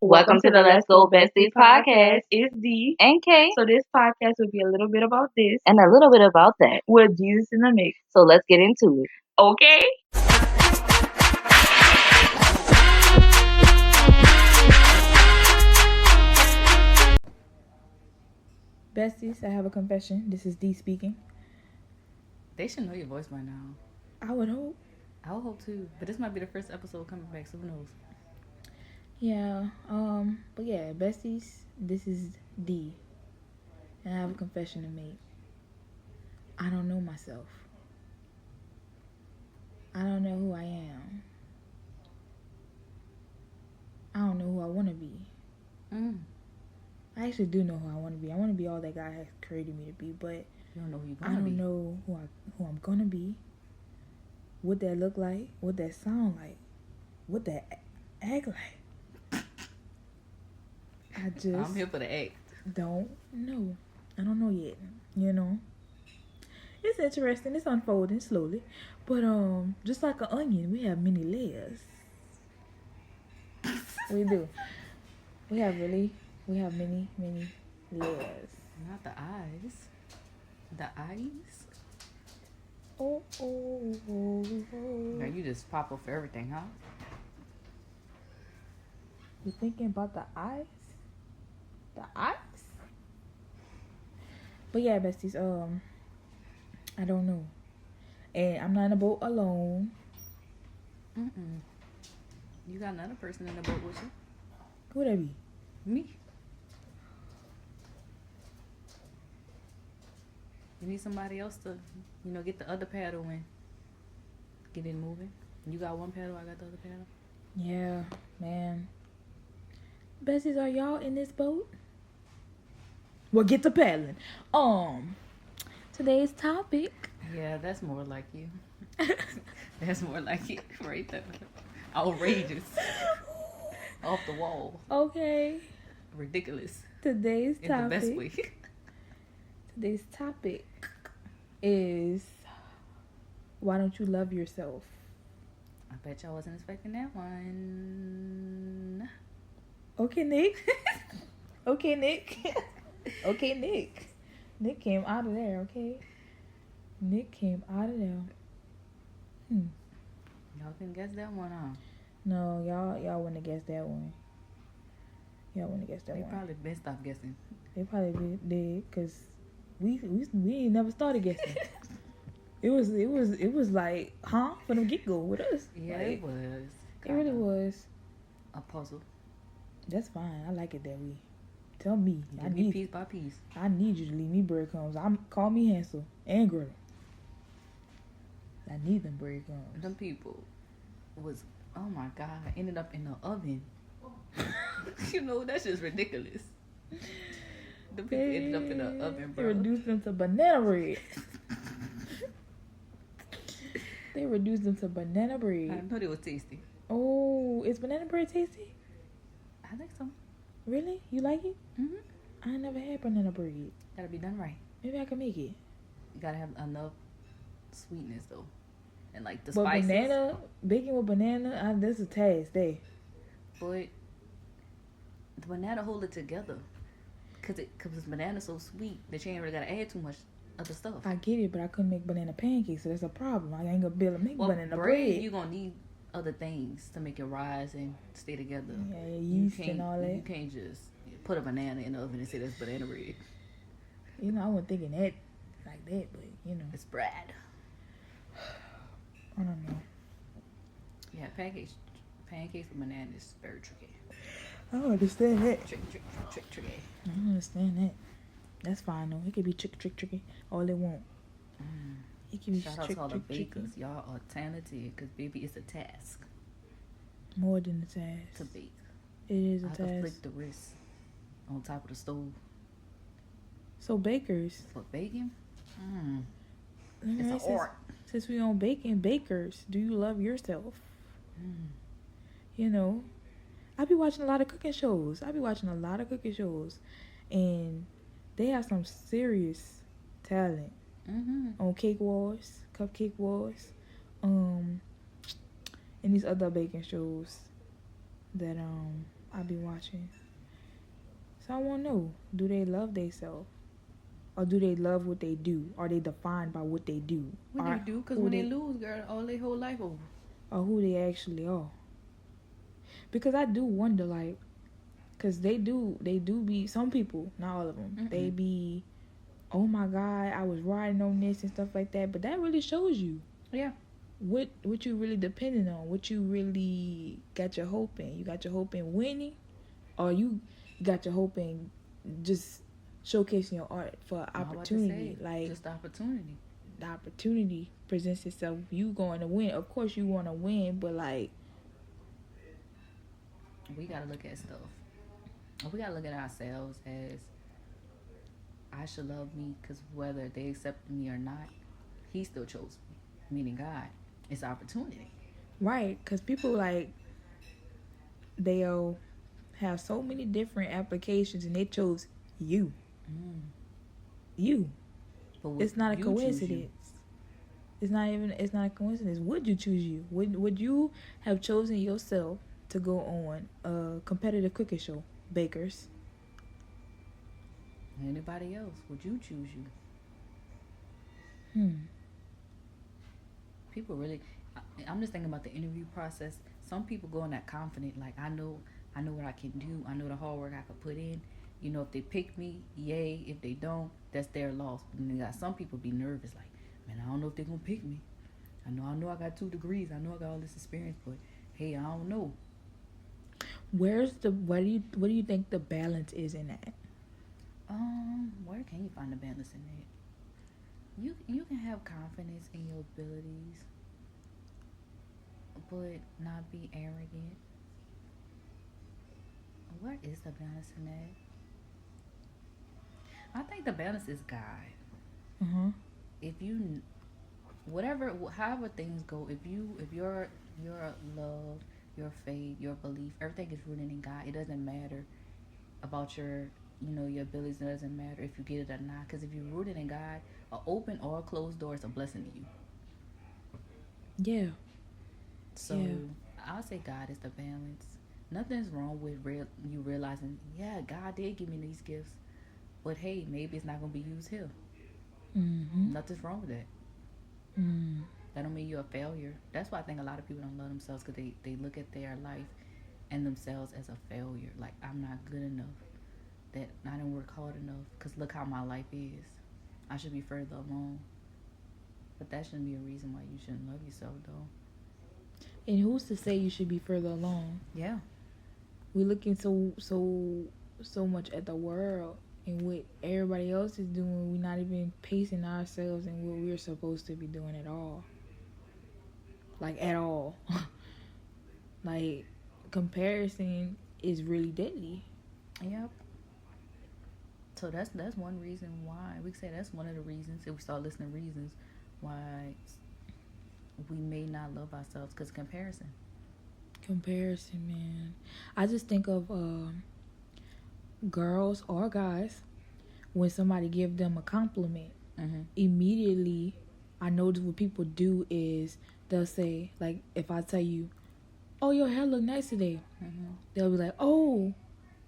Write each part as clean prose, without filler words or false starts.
Welcome to the Let's Go Besties podcast. It's D. And K. So this podcast will be a little bit about this And a little bit about that. with Jesus in the mix. So let's get into it. Okay. Besties, I have a confession. This is D speaking. They should know your voice by now. I would hope. I would hope too. But this might be the first episode coming back, so who knows? Yeah. But yeah, besties, this is D. And I have a confession to make. I don't know myself. I don't know who I am. I don't know who I want to be. I actually do know who I want to be. I want to be all that God has created me to be, but You don't know who you're I gonna be. don't know who I'm gonna be. What that look like? What that sound like? What that act like? I just I'm here for the act. don't know. I don't know yet. You know, it's interesting. It's unfolding slowly, but just like an onion, we have many layers. We do. We have many layers. Not the eyes. The eyes? Oh, oh, oh, oh. Now you just pop up for everything, huh? You thinking about the eyes? The eyes? But yeah, besties, I don't know. And I'm not in a boat alone. You got another person in the boat with you? Who would that be? Me. You need somebody else to, get the other paddle and get it moving. You got one paddle, I got the other paddle. Yeah, man. Besties, are y'all in this boat? Well, get to paddling. Today's topic. Yeah, that's more like you. That's more like it right there. Outrageous. Off the wall. Okay. Ridiculous. Today's In topic. the best way. Today's topic is, why don't you love yourself? I bet y'all wasn't expecting that one. Okay, Nick. Okay, Nick. Okay, Nick. Nick came out of there, okay? Nick came out of there. Y'all can guess that one, huh? No, y'all wouldn't have guessed that one. Y'all wouldn't have guessed that They one. probably been stopped guessing. They probably did, cause we ain't never started guessing. It was like, huh, from the get go with us. Yeah, Like, it was. it really was. A puzzle. That's fine. I like it that way. Tell me. Give me piece by piece. I need you to leave me breadcrumbs. Call me Hansel and Gretel. I need them breadcrumbs. Them people was, oh my God, ended up in the oven. That's just ridiculous. The people ended up in the oven, They bro. reduced them to banana bread. They reduced them to banana I bread. know they was tasty. Oh, is banana bread tasty? I think so. Really? You like it? Mm-hmm. I never had banana bread. Gotta be done right. Maybe I can make it. You gotta have enough sweetness though, and like the But spices. baking with banana, that's a task there. But the banana hold it together, cause banana's so sweet that you ain't really gotta add too much other stuff. I get it, but I couldn't make banana pancakes, so that's a problem. I ain't gonna be able to make Well, banana bread, bread. you gonna need other things to make it rise and stay together. Yeah, You yeast can't- and all that. You can't just put a banana in the oven and say that's banana bread. I wasn't thinking that like that, but It's bread. I don't know. Yeah, pancakes with banana is very tricky. I don't understand that. Tricky. I don't understand that. That's fine though. It could be tricky all they want. It could be Shout out to all the tricky. bakers. Y'all are talented, because baby, it's a task More than the task. to bake. It is a I have to task. flick the wrist on top of the stove. So bakers. For baking, Alright, it's an art. Since we on baking, bakers, do you love yourself? I be watching a lot of cooking shows. And they have some serious talent on Cake Wars, Cupcake Wars, and these other baking shows that I be watching. So I want to know, do they love themselves? Or do they love what they do? Are they defined by what they do? What or they do? Because who when they lose, girl, all their whole life over. Or who they actually are? Because I do wonder, like, because they do be, some people, not all of them, they be, oh my God, I was riding on this and stuff like that. But that really shows you. Yeah. What you really depending on, what you really got your hope in. You got your hope in winning, or you got your hope in just showcasing your art for opportunity. Like, just opportunity. The opportunity presents itself. You going to win. Of course you want to win, but like, we got to look at stuff. We got to look at ourselves as, I should love me because whether they accept me or not, he still chose me, meaning God. It's opportunity. Right, because people, like, they'll have so many different applications and they chose you. You. But it's not a coincidence. It's not a coincidence. Would you choose you? Would you have chosen yourself to go on a competitive cooking show, Bakers? Anybody else? Would you choose you? People really, I'm just thinking about the interview process. Some people go in that confident, like, I know what I can do. I know the hard work I could put in. You know, if they pick me, yay. If they don't, that's their loss. And then got some people be nervous, like, man, I don't know if they're gonna pick me. I know I got 2 degrees. I know I got all this experience, but hey, I don't know. What do you think the balance is in that? Where can you find the balance in that? You can have confidence in your abilities, but not be arrogant. Where is the balance in that? I think the balance is God. If you, however things go, if your love, your faith, your belief, everything is rooted in God. It doesn't matter about your abilities. It doesn't matter if you get it or not. Because if you're rooted in God, an open or a closed door is a blessing to you. Yeah. So I'll say God is the balance. Nothing's wrong with you realizing, yeah, God did give me these gifts, but hey, maybe it's not gonna be used here. Nothing's wrong with that. That don't mean you're a failure. That's why I think a lot of people don't love themselves, because they look at their life and themselves as a failure. Like, I'm not good enough. That I didn't work hard enough. Because look how my life is. I should be further along. But that shouldn't be a reason why you shouldn't love yourself, though. And who's to say you should be further along? Yeah. We're looking so much at the world and what everybody else is doing. We're not even pacing ourselves in what we're supposed to be doing at all. Like, at all. Like, comparison is really deadly. Yep. So that's one reason why we say that's one of the reasons, if we start listening to reasons why we may not love ourselves, because comparison, man. I just think of girls or guys, when somebody give them a compliment, immediately I notice what people do is they'll say, like, if I tell you, oh, your hair look nice today, they'll be like, oh,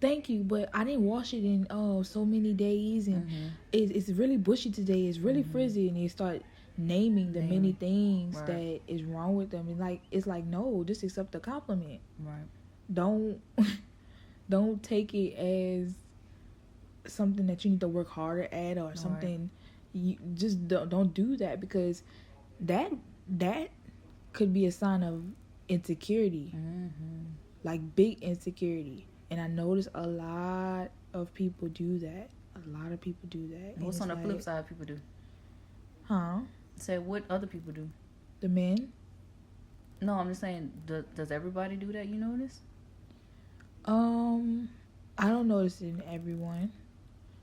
thank you, but I didn't wash it in so many days, and it's really bushy today, it's really frizzy, and they start naming the many things that is wrong with them. And it's like, no, just accept the compliment. Right. Don't take it as something that you need to work harder at, or something. You just don't do that, because that could be a sign of insecurity, like big insecurity. And I notice a lot of people do that. What's on the flip side people do? Huh? Say what other people do? The men? No, I'm just saying, does everybody do that, you notice? I don't notice it in everyone.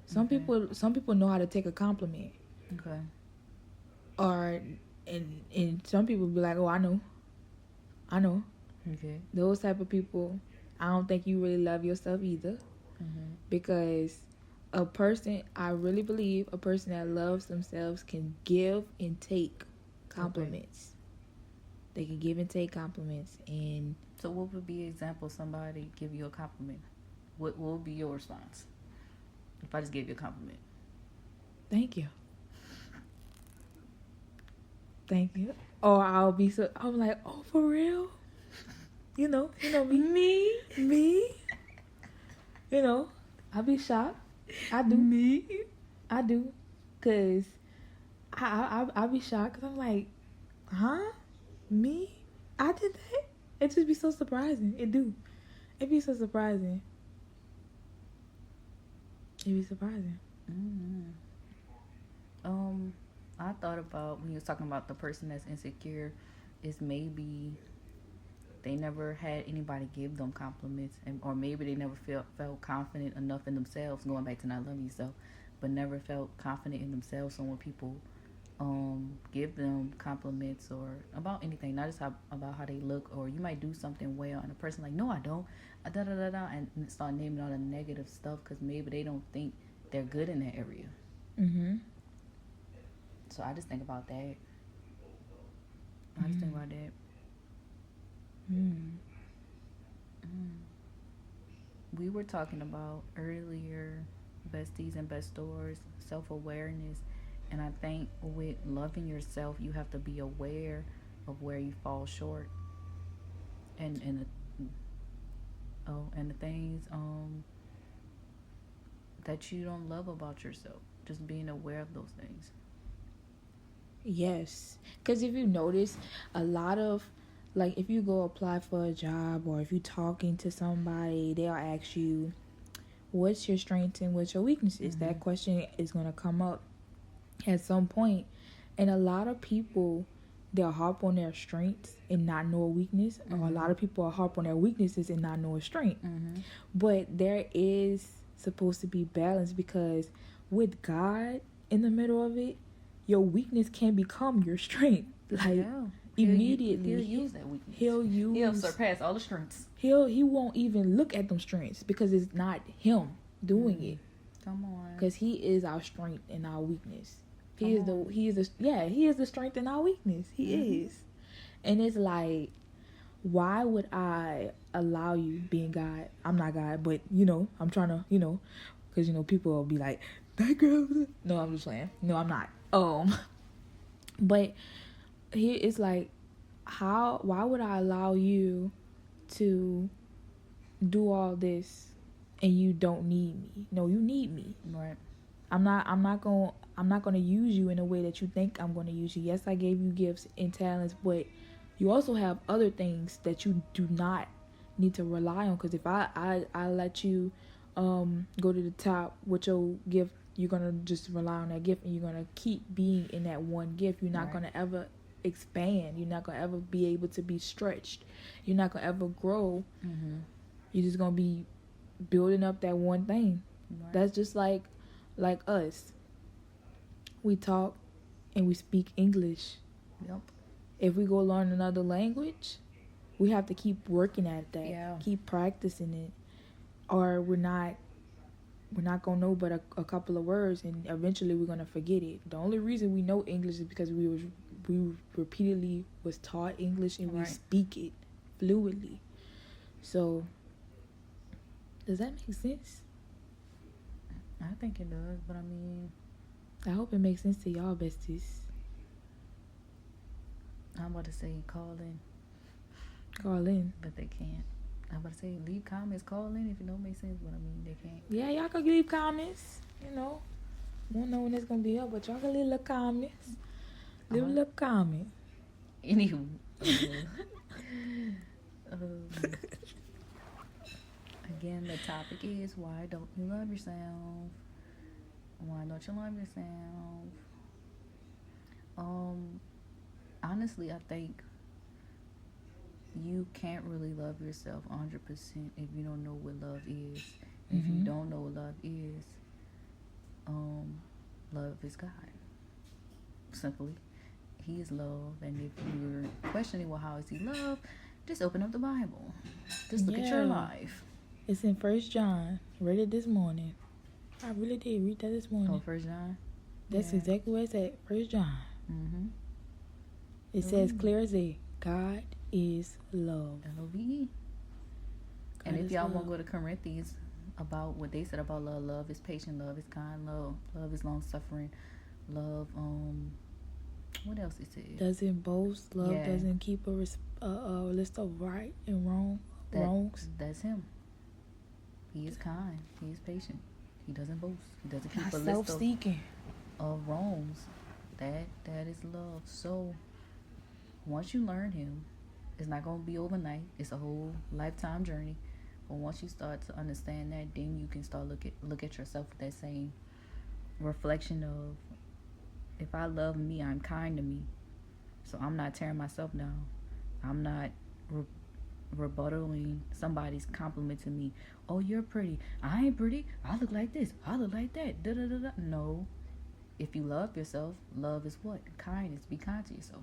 Some people know how to take a compliment. Okay. Or and some people be like, oh, I know. Okay. Those type of people, I don't think you really love yourself either. Because I really believe a person that loves themselves can give and take compliments. They can give and take compliments. And so what would be an example? Somebody give you a compliment. What would be your response if I just gave you a compliment? Thank you. Thank you. Or I'm like, oh, for real? You know me. Me. You know, I'll be shocked. I do. Cause I'll be shocked. Cause I'm like, huh? Me? I did that? It just be so surprising. It be so surprising. It be surprising. Mm-hmm. I thought about when you was talking about the person that's insecure, is maybe they never had anybody give them compliments, or maybe they never felt confident enough in themselves. Going back to not loving yourself, but never felt confident in themselves. So when people give them compliments or about anything, not just about how they look, or you might do something well, and a person like, no, I don't, da da da da, and start naming all the negative stuff because maybe they don't think they're good in that area. Mm-hmm. So I just think about that. We were talking about earlier besties and bestors, self-awareness, and I think with loving yourself, you have to be aware of where you fall short, and the things that you don't love about yourself. Just being aware of those things. Yes, because if you notice, a lot of, like, if you go apply for a job or if you're talking to somebody, they'll ask you, what's your strengths and what's your weaknesses? Mm-hmm. That question is going to come up at some point. And a lot of people, they'll harp on their strengths and not know a weakness. Mm-hmm. Or a lot of people will harp on their weaknesses and not know a strength. Mm-hmm. But there is supposed to be balance, because with God in the middle of it, your weakness can become your strength. Like, immediately. He'll use that weakness. He'll surpass all the strengths. He won't even look at them strengths, because it's not him doing it. Come on. Because he is our strength and our weakness. He is the strength and our weakness. He is. And it's like, why would I allow you, being God? I'm not God, but I'm trying to, because people will be like, that girl. No, I'm just playing. No, I'm not. But here it's like, why would I allow you to do all this and you don't need me? No, you need me. Right. I'm not gonna use you in a way that you think I'm gonna use you. Yes, I gave you gifts and talents, but you also have other things that you do not need to rely on. Because if I let you go to the top with your gift, you're gonna just rely on that gift, and you're gonna keep being in that one gift. You're not gonna ever expand. You're not gonna ever be able to be stretched. You're not gonna ever grow. Mm-hmm. You're just gonna be building up that one thing. Right. That's just like us. We talk and we speak English. Yep. If we go learn another language, we have to keep working at that. Yeah. Keep practicing it, or we're not gonna know but a couple of words, and eventually we're gonna forget it. The only reason we know English is because we repeatedly was taught English, and we speak it fluidly. So, does that make sense? I think it does, but I mean, I hope it makes sense to y'all, besties. I'm about to say call in, but they can't. I'm about to say leave comments, call in if it don't make sense, but I mean, they can't. Yeah, y'all can leave comments. Won't know when it's gonna be up, but y'all can leave little comments. Leave a little comment. Anywho, again, the topic is, why don't you love yourself? Why don't you love yourself? Honestly, I think you can't really love yourself 100% if you don't know what love is. Mm-hmm. If you don't know what love is God. Simply, He is love. And if you're questioning, well, how is He love? Just open up the Bible. Just look at your life. It's in 1 John. Read it this morning. I really did read that this morning. 1 John? That's exactly what it said. 1 John. Mm-hmm. It says clear as day. God is love. L-O-V-E. And God if is y'all love. want to go to Corinthians about what they said about love, love is patient, love is kind, love is long suffering, love, what else it said? Doesn't boast. Love Yeah. doesn't keep a list of right and wrongs. That's him. He is kind. He is patient. He doesn't boast. He doesn't keep Not a list self-seeking. of wrongs. That is love. So once you learn him, it's not going to be overnight. It's a whole lifetime journey. But once you start to understand that, then you can start look at yourself with that same reflection of, if I love me, I'm kind to me. So I'm not tearing myself down. I'm not rebuttaling somebody's compliment to me. Oh, you're pretty. I ain't pretty. I look like this. I look like that. Da da da da. No. If you love yourself, love is what? Kindness. Be kind to yourself.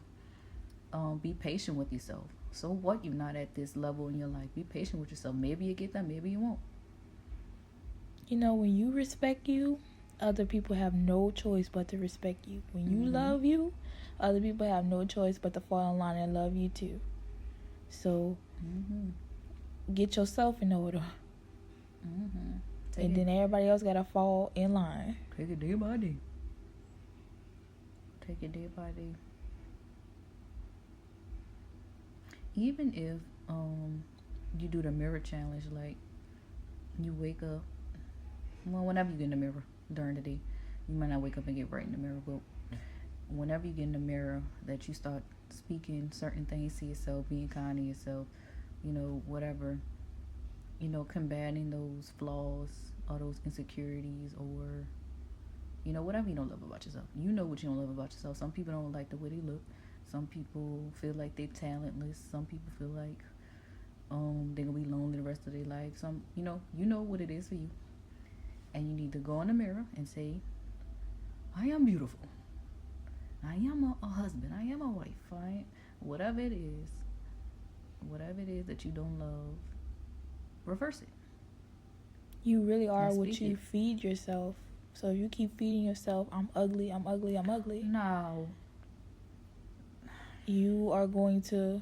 Be patient with yourself. So what? You're not at this level in your life. Be patient with yourself. Maybe you get that. Maybe you won't. You know, when you respect you, other people have no choice but to respect you. When you love you, other people have no choice but to fall in line and love you too. So get yourself in order. And then everybody else gotta fall in line. Take it day by day. Take it day by day. Even if you do the mirror challenge, like you wake up, well, whenever you get in the mirror during the day, you might not wake up and get right in the mirror, but whenever you get in the mirror, that you start speaking certain things to yourself, being kind to yourself, whatever, combating those flaws or those insecurities, or whatever you don't love about yourself. You know what you don't love about yourself. Some people don't like the way they look. Some people feel like they're talentless. Some people feel like they're gonna be lonely the rest of their life. Some, you know what it is for you, and you need to go in the mirror and say, I am beautiful. I am a husband. I am a wife. Whatever it is that you don't love, reverse it. You really are And what speak you it. feed yourself. So if you keep feeding yourself, I'm ugly, I'm ugly, I'm ugly, No. you are going to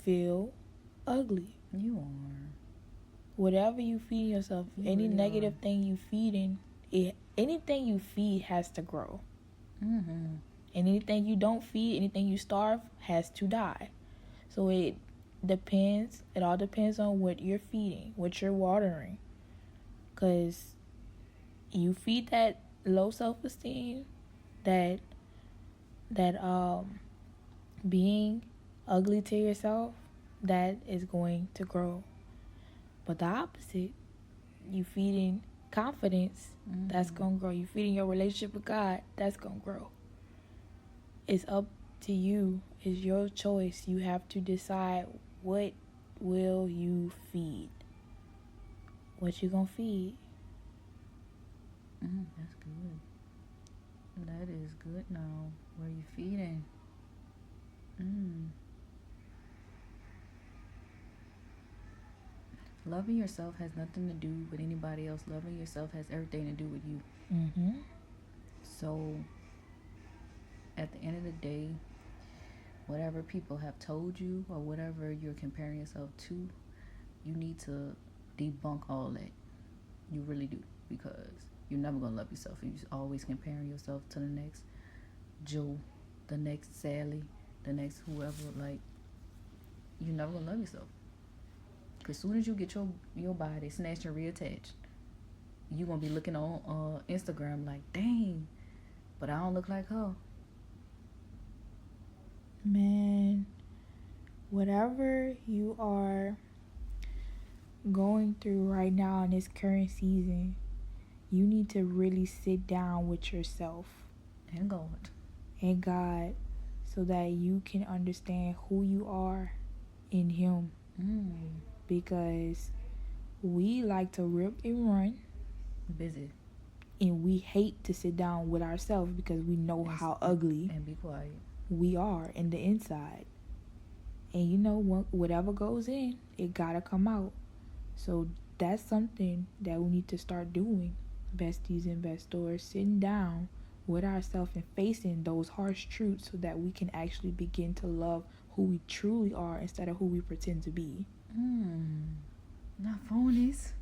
feel ugly. You are. Whatever you feed yourself, You any really negative are. thing you feeding, anything you feed has to grow. Mm-hmm. And anything you don't feed, anything you starve, has to die. So it all depends on what you're feeding, what you're watering. Because you feed that low self-esteem, that being ugly to yourself, that is going to grow. But the opposite, you feeding confidence, that's going to grow. You feeding your relationship with God, that's going to grow. It's up to you. It's your choice. You have to decide, what will you feed? What you gonna feed? That's good. That is good. Now, where you feeding? Loving yourself has nothing to do with anybody else. Loving yourself has everything to do with you. So, at the end of the day, whatever people have told you or whatever you're comparing yourself to, you need to debunk all that. You really do, because you're never going to love yourself if you're always comparing yourself to the next Joe, the next Sally, the next whoever. Like, you're never going to love yourself. Because as soon as you get your body snatched and reattached, you're going to be looking on Instagram like, dang, but I don't look like her. Man, whatever you are going through right now in this current season, you need to really sit down with yourself And God. and God, so that you can understand who you are in Him. Because we like to rip and run, Busy. and we hate to sit down with ourselves because we know how ugly And be quiet. we are in the inside. And whatever goes in, it gotta come out. So that's something that we need to start doing, besties and bestors, sitting down with ourselves and facing those harsh truths so that we can actually begin to love who we truly are instead of who we pretend to be. Not phonies.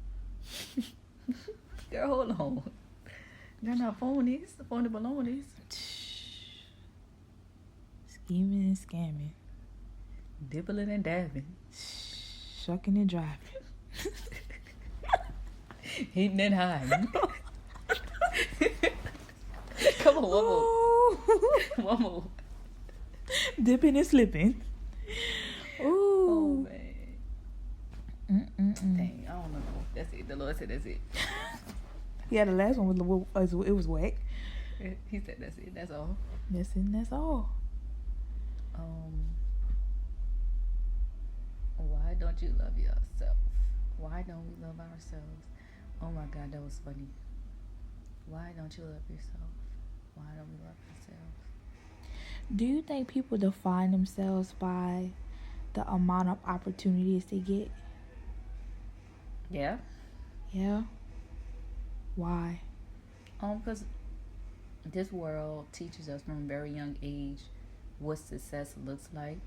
Girl, hold on. They're not phonies. Phony balonies. Scheming and scamming. Dibbling and dabbing. Shucking and driving. Hitting and hiding. Come on, one more. One more. Dipping and slipping. Ooh. Oh, man. Dang, I don't know. That's it. The Lord said that's it. Yeah, the last one it was whack. He said that's it. That's all. That's it. That's all. Why don't you love yourself? Why don't we love ourselves? Oh my God, that was funny. Why don't you love yourself? Why don't we love ourselves? Do you think people define themselves by the amount of opportunities they get? Yeah. Yeah. Why? Because this world teaches us from a very young age what success looks like,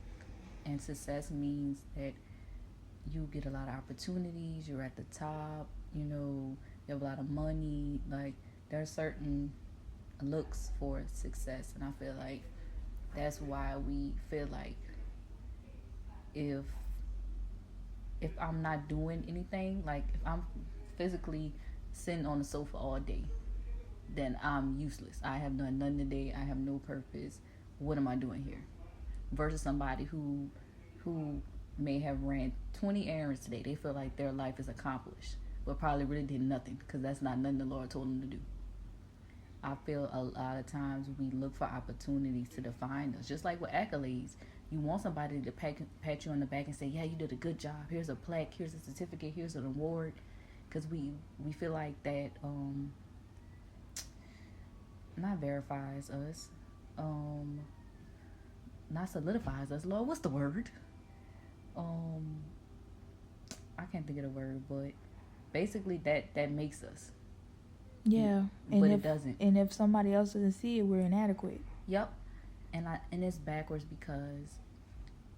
and success means that you get a lot of opportunities, you're at the top, you have a lot of money. Like, there are certain looks for success, and I feel like that's why we feel like if I'm not doing anything, like if I'm physically sitting on the sofa all day, then I'm useless. I have done nothing today. I have no purpose. What am I doing here? Versus somebody who may have ran 20 errands today. They feel like their life is accomplished, but probably really did nothing, because that's not nothing the Lord told them to do. I feel a lot of times we look for opportunities to define us, just like with accolades. You want somebody to pat you on the back and say, yeah, you did a good job. Here's a plaque, here's a certificate, here's an award. Because we feel like that not verifies us, not solidifies us. Lord, what's the word? I can't think of the word, but basically that makes us. Yeah. But it doesn't. And if somebody else doesn't see it, we're inadequate. Yep. And it's backwards, because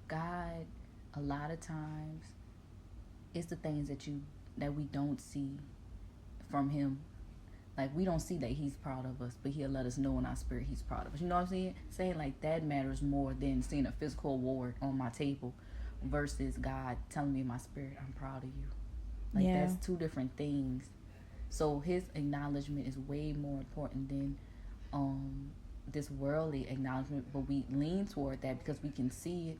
God, a lot of times, it's the things that we don't see from Him. Like, we don't see that He's proud of us, but He'll let us know in our spirit He's proud of us. You know what I'm saying? Saying like that matters more than seeing a physical award on my table versus God telling me in my spirit, I'm proud of you. Like, that's two different things. So His acknowledgement is way more important than this worldly acknowledgement, but we lean toward that because we can see it,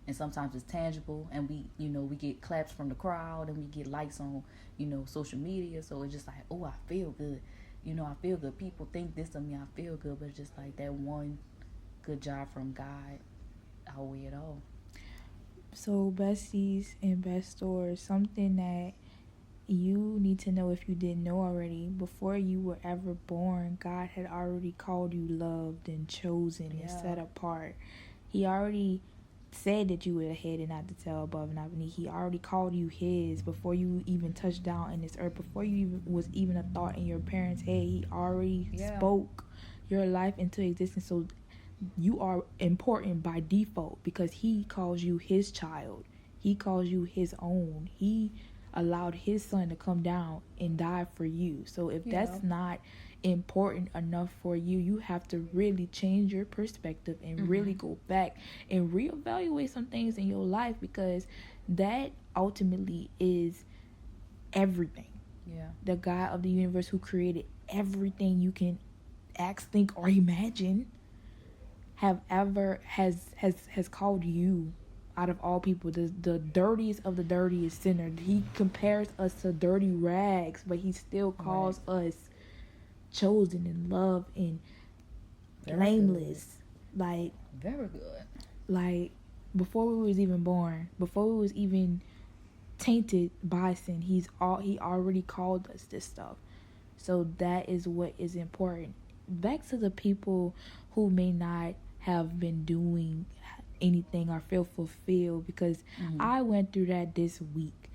and sometimes it's tangible, and we get claps from the crowd, and we get likes on social media. So it's just like, oh, I feel good. I feel good. People think this of me. I feel good. But it's just like that one good job from God outweigh it all. So, besties and bestors, something that you need to know, if you didn't know already, before you were ever born, God had already called you loved and chosen and set apart. He already said that you were the head and not the tail, above and not beneath. He already called you His before you even touched down in this earth, before you was even a thought in your parents' head. He already spoke your life into existence. So you are important by default, because He calls you His child. He calls you His own. He allowed His Son to come down and die for you. So if that's not important enough for you, you have to really change your perspective and really go back and reevaluate some things in your life, because that ultimately is everything. The God of the universe, who created everything you can ask, think, or imagine, has called you out of all people, the dirtiest of the dirtiest sinner. He compares us to dirty rags, but He still calls us chosen and loved and blameless. Like, very good. Like, before we was even born, before we was even tainted by sin, He already called us this stuff. So that is what is important. Back to the people who may not have been doing anything or feel fulfilled, because I went through that this week,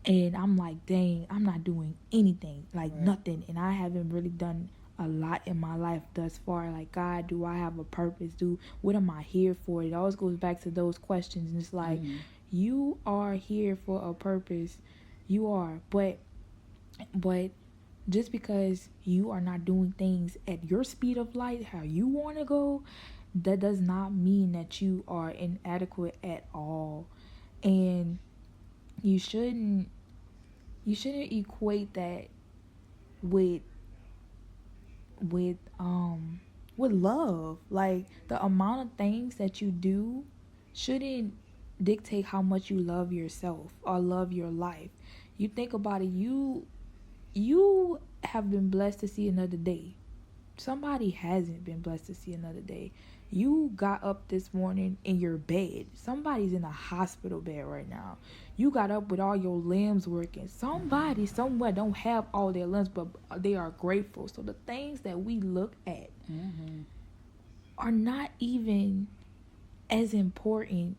and I'm like, dang, I'm not doing anything, like nothing, and I haven't really done a lot in my life thus far. Like, God, do I have a purpose? What am I here for? It always goes back to those questions. And it's like, you are here for a purpose. You are. But just because you are not doing things at your speed of light, how you want to go, that does not mean that you are inadequate at all. And you shouldn't equate that with love. Like, the amount of things that you do shouldn't dictate how much you love yourself or love your life. You think about it, you have been blessed to see another day. Somebody hasn't been blessed to see another day. You got up this morning in your bed. Somebody's in a hospital bed right now. You got up with all your limbs working. Somebody somewhere don't have all their limbs, but they are grateful. So the things that we look at are not even as important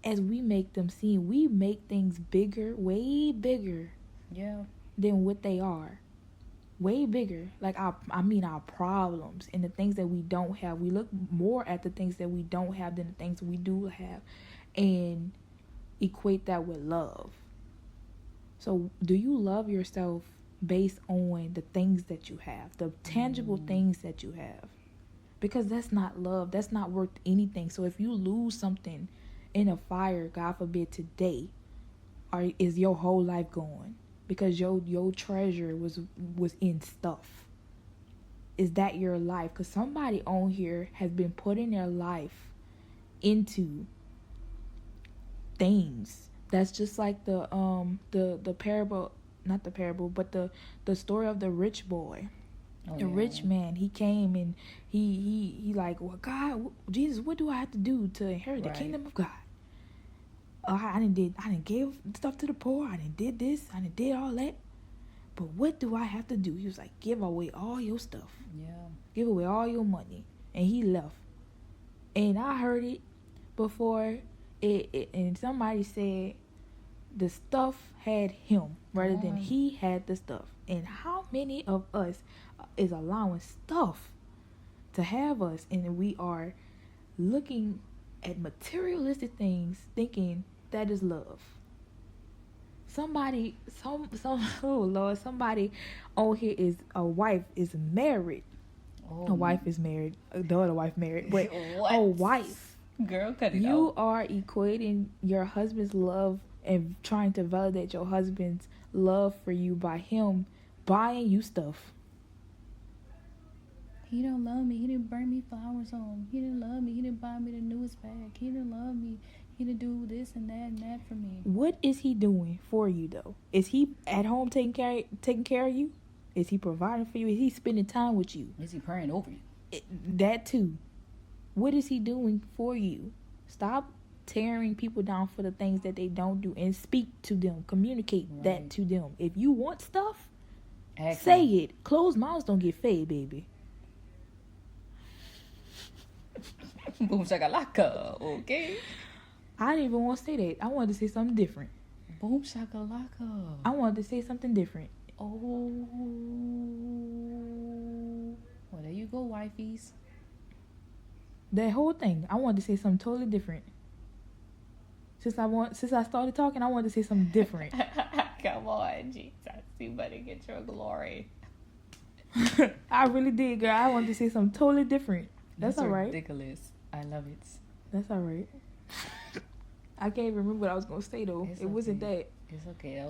as we make them seem. We make things bigger, way bigger than what they are. Way bigger. Like, our problems and the things that we don't have. We look more at the things that we don't have than the things we do have, and equate that with love. So do you love yourself based on the things that you have, the tangible things that you have? Because that's not love. That's not worth anything. So if you lose something in a fire, God forbid, today, is your whole life gone? Because your treasure was in stuff. Is that your life? Because somebody on here has been putting their life into things. That's just like the parable, not the parable, but the story of the rich boy. Rich man, he came and he like, well, God, Jesus, what do I have to do to inherit the kingdom of God? I didn't give stuff to the poor. I did this. I did all that. But what do I have to do? He was like, give away all your stuff. Yeah. Give away all your money. And he left. And I heard it before. And somebody said the stuff had him rather than he had the stuff. And how many of us is allowing stuff to have us, and we are looking at materialistic things thinking that is love? Somebody on here is a wife is married. A wife is married. The other wife married. But a wife. Girl, cut it out. You are equating your husband's love and trying to validate your husband's love for you by him buying you stuff. He don't love me. He didn't bring me flowers home. He didn't love me. He didn't buy me the newest bag. He didn't love me. He didn't do this and that for me. What is he doing for you, though? Is he at home taking care of you? Is he providing for you? Is he spending time with you? Is he praying over you? That too. What is he doing for you? Stop tearing people down for the things that they don't do, and speak to them. Communicate that to them. If you want stuff, say it. Closed mouths don't get fed, baby. Boom shakalaka, okay? I didn't even want to say that. I wanted to say something different. Boom shakalaka. I wanted to say something different. Oh. Well, there you go, wifeys. That whole thing. I wanted to say something totally different. Since I started talking, I wanted to say something different. Come on, Jesus. You better get your glory. I really did, girl. I wanted to say something totally different. That's all right. Ridiculous. I love it. That's all right. I can't even remember what I was going to say, though. It wasn't that. It's okay.